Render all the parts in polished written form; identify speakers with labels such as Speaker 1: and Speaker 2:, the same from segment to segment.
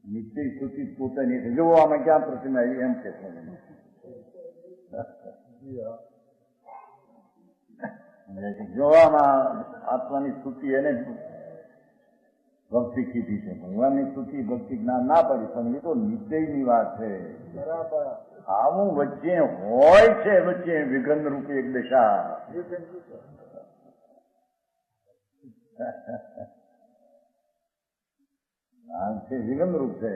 Speaker 1: નિશ્ચય સૂચિત પોતાની જોવો આમાં ક્યાં પ્રતિમા એમ કે જોવામાં આત્માની સ્તુતિ એને ભક્તિ કીધી છે. ભગવાનની સ્તુતિ ભક્તિ જ્ઞાન ના પડી પણ એ તો નિશ્ચયની વાત છે. આવું વચ્ચે હોય છે, વચ્ચે વિઘન રૂપી એક દશા. છે વિઘન રૂપ છે,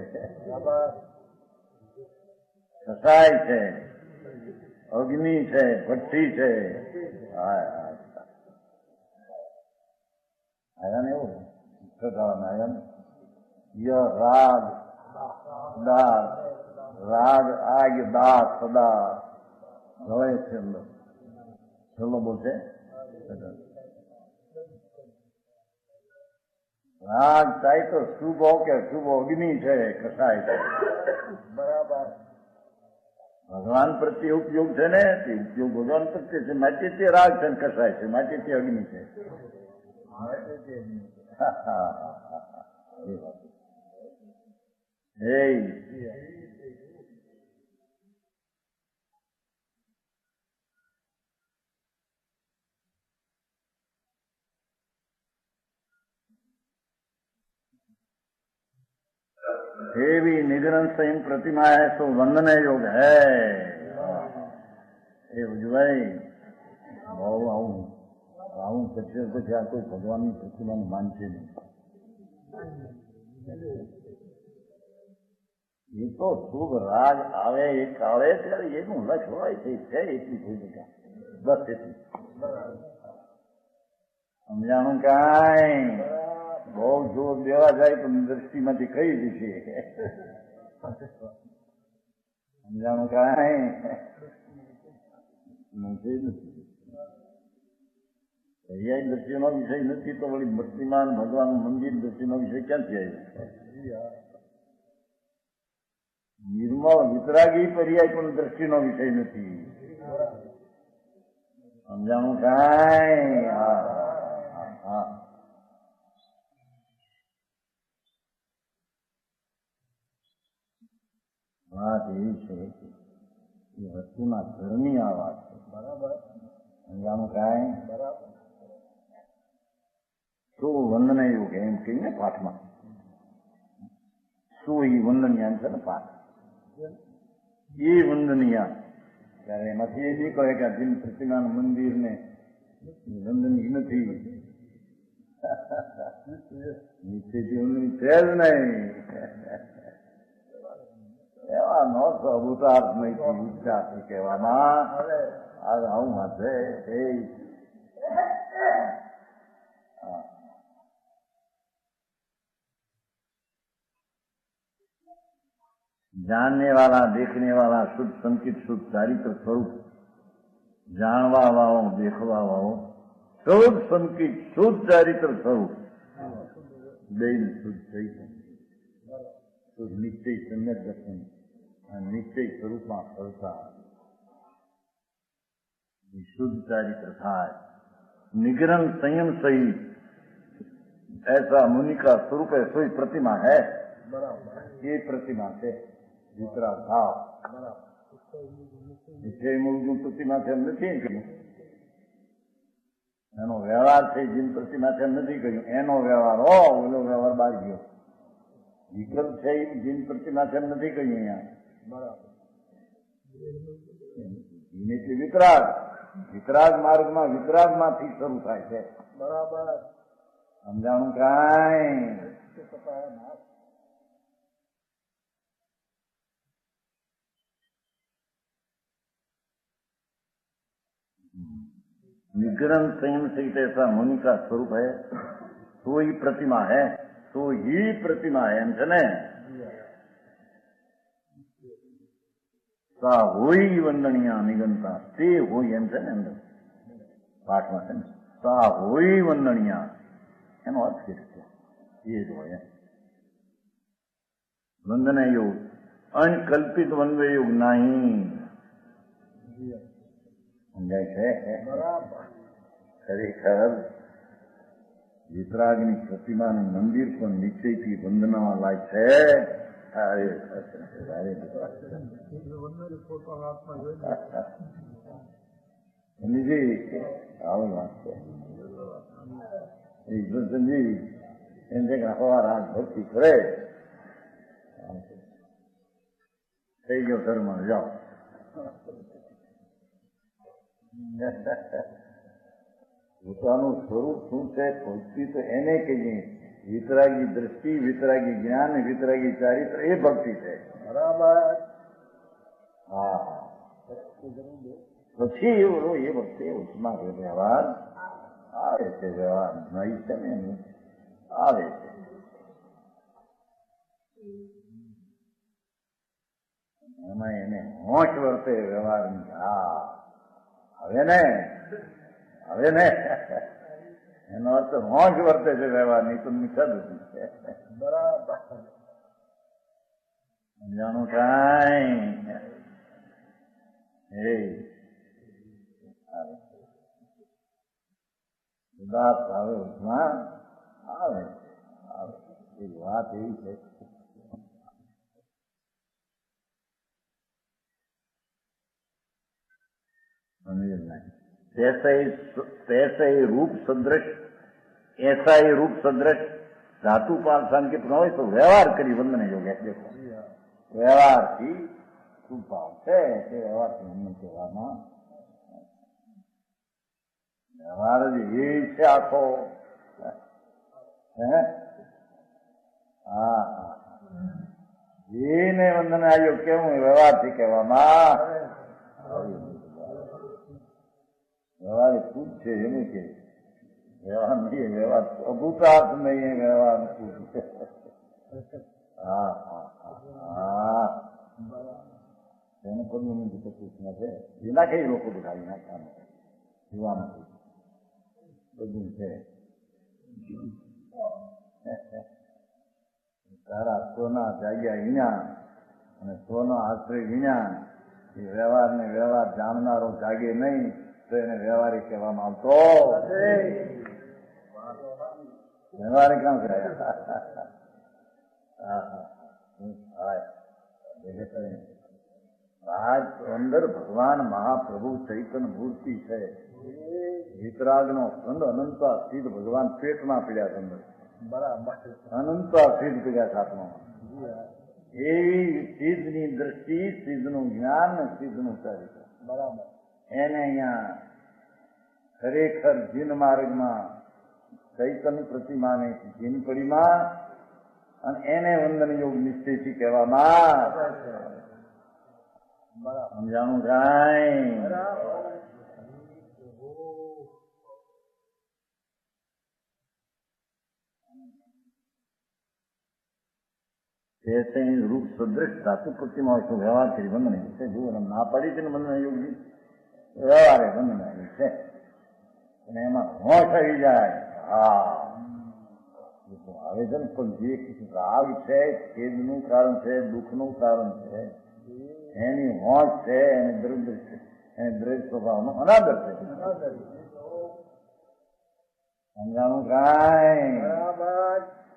Speaker 1: કસાય છે, અગ્નિ છે, ભઠ્ઠી છે. આયા ને એવું આયા રાગ દાસ રાગ આગ દાસ સદા હવે છેલ્લો બોલશે રાગ થાય તો શુભો કે શુભો અગ્નિ છે, કસાય છે. બરાબર. ભગવાન પ્રત્યે ઉપયોગ છે ને તે ઉપયોગ ભગવાન પ્રત્યે છે માટે તે રાગ છે ને કસાય છે, માટે તે અગ્નિ છે. देवी निगरण संयम प्रतिमा है तो वंदन योग है. એ ઉજવાય બહુ આવું પછી આ કોઈ ભગવાનની પ્રતિમાને માનશે નહીં. એ તો શુભ રાગ આવે એક આવે ત્યારે એનું લક્ષ હોય છે એટલી થઈ બધા બસ એટલી સમજાણું કાંઈ બહુ જોર દેવા જાય તો દ્રષ્ટિમાંથી કહી દીશે. સમજાણું કાંઈ દરિયાઈ દ્રષ્ટિનો વિષય નથી તો વળી મૂર્તિમાન ભગવાન મંદિર દ્રષ્ટિનો વિષય ક્યાંથી આવ્યો? નિર્મળ વિતરાગી પર્યાય પણ દ્રષ્ટિનો વિષય નથી. સમજાણું કાંઈ? હા વાત એવી છે એ વસ્તુના ઘરની આ વાત છે. બરાબર. સમજાણું કાંઈ? બરાબર. શું વંદન એવું કે એમ કહીને પાઠમાં શું એ વંદનિયા છે ને પાઠ એ વંદનિયા ત્યારે એમાંથી એ નહીં કહે કે દિન પ્રતિમાનું મંદિર ને વંદનીય નથી. નિશ્ચયથી વંદની છે જ નહીં. એવા નો અભૂતાર્થ નહીં ઉચ્ચારથી કહેવામાં આવું વાંચે એ जानने वाला देखने वाला शुद्ध संकित शुद्ध चारित्र स्वरूप जानवा वाओ देखवा वाओ शुद्ध संकित शुद्ध चारित्र स्वरूप बेन शुद्ध चैतन्य शुद्ध निश्चय सम्यक दर्शन निश्चय स्वरूपમાં ફરતા शुद्ध चारित्र था. निगरण संयम सहित ऐसा मुनि का स्वरूप है सोई प्रतिमा है. ये प्रतिमा से વિતરાગ ભાવ નિશ્ચય મૂળનું પ્રતિમા છે એમ નથી કહ્યું. એનો વ્યવહાર છે જીન પ્રતિમા છે એમ નથી કહ્યું. એનો વ્યવહાર ઓલો વ્યવહાર બહાર ગયો. વિકલ્પ છે એ જીન પ્રતિમા છે એમ નથી કહ્યું અહીંયા. બરાબર. એટલે વિતરાગ વિતરાગ માર્ગમાં વિતરાગમાંથી શરૂ થાય છે. બરાબર. સમજાણું કાંઈ? निगरण संयम सहित ऐसा मुनि का स्वरूप है तो ही प्रतिमा है. तो ही प्रतिमा है एम છે ને. सा होई वंदनिया निगंता ते होई એમ છે ને અંદર પાઠમાં છે ને. सा होई वंदनिया એનો અર્થ છે એ જ હોય. વંદન યોગ અનકલ્પિત વંદન યોગ નહીં. સમજાય છે? ખરેખર વિતરાગની પ્રતિમાનું મંદિર પણ નિશ્ચયથી વંદનામાં લાય છે. આવું વાત છે. કૃષ્ણજી એમ છે કે હવા રાત ભક્તિ કરે થઈ ગયો ધર્મ જાઓ. પોતાનું સ્વરૂપ શું છે ભક્તિ તો એને કહીએ. વિતરાગી દ્રષ્ટિ, વિતરાગી જ્ઞાન, વિતરાગી ચારિત્ર એ ભક્તિ છે. બરાબર. હા પછી એ વખતે ઉષ્મા વ્યવહાર આવે છે. વ્યવહાર નહીં છે ને એનું આવે છે. એમાં એને હોશ વર્તે વ્યવહારની. હા હવે ને એનો અર્થ હોશ વર્તે છે વ્યવહારની. તો નિષદ છે. બરાબર. સમજાણું કાંઈ ઉદાસ આવે ઉષ્મા આવે એ વાત એવી છે. રૂપ સદ્રશ ऐसा ही रूप सदृश धातु पार्थान के प्रभाव तो व्यवहार करी वंदन योग है. देखो व्यवहार की શું ભાવ છે તે વ્યવહારથી અમને કહેવામાં વ્યવહાર જ એ છે આખો. હા એને વંદન આવ્યો કેવું વ્યવહારથી કહેવામાં. વ્યવહાર ખુદ છે એનું કે વ્યવહાર નહીં. વ્યવહાર અભૂતાર્થ નહીં. વ્યવહાર ખુદ છે. હા હા હા એને પદનું કૃષ્ણ છે. એના કઈ લોકો બધા નાખવાનું જોવાનું બધું છે. તારા સોના જાગ્યા વિના અને સોનો આશ્રય વિના એ વ્યવહાર ને વ્યવહાર જાણનારો જાગે નહીં તો એને વ્યવહારિક કહેવામાં આવતો. વ્યવહારિક કામ કરે. આજ અંદર ભગવાન મહાપ્રભુ ચૈતન્ય મૂર્તિ છે. વિતરાગનો સ્કંદ અનંતા સિદ્ધ ભગવાન પેટમાં પીડ્યા છે અંદર. બરાબર. અનંતા સિદ્ધ પીડ્યા છે આત્મામાં. એવી સિદ્ધની દ્રષ્ટિ, સિદ્ધનું જ્ઞાન ને સિદ્ધનું ચારિત્ર. બરાબર. એને અહીંયા ખરેખર જીન માર્ગમાં ચૈતન્ય પ્રતિમાને જીનપડીમાં અને એને વંદન યોગ નિશ્ચયથી કહેવામાં. સમજાણું કાંઈ. ऐसे ही रूप सदृश धातु प्रतिमा હોય તો વ્યવહાર કરી બંધન છે. જો ના પાડી છે ને બંધન યોગની વ્યવહાર બંધન છે અને એમાં હોશ આવી જાય. હા આવે છે ને પણ જે રાગ છે ખેદનું કારણ છે, દુઃખનું કારણ છે, એની હોશ છે, એને દ્રવ્ય છે, એને દ્રવ્ય સ્વભાવનો અનાદર છે. સમજાણું કાંઈ. બરાબર.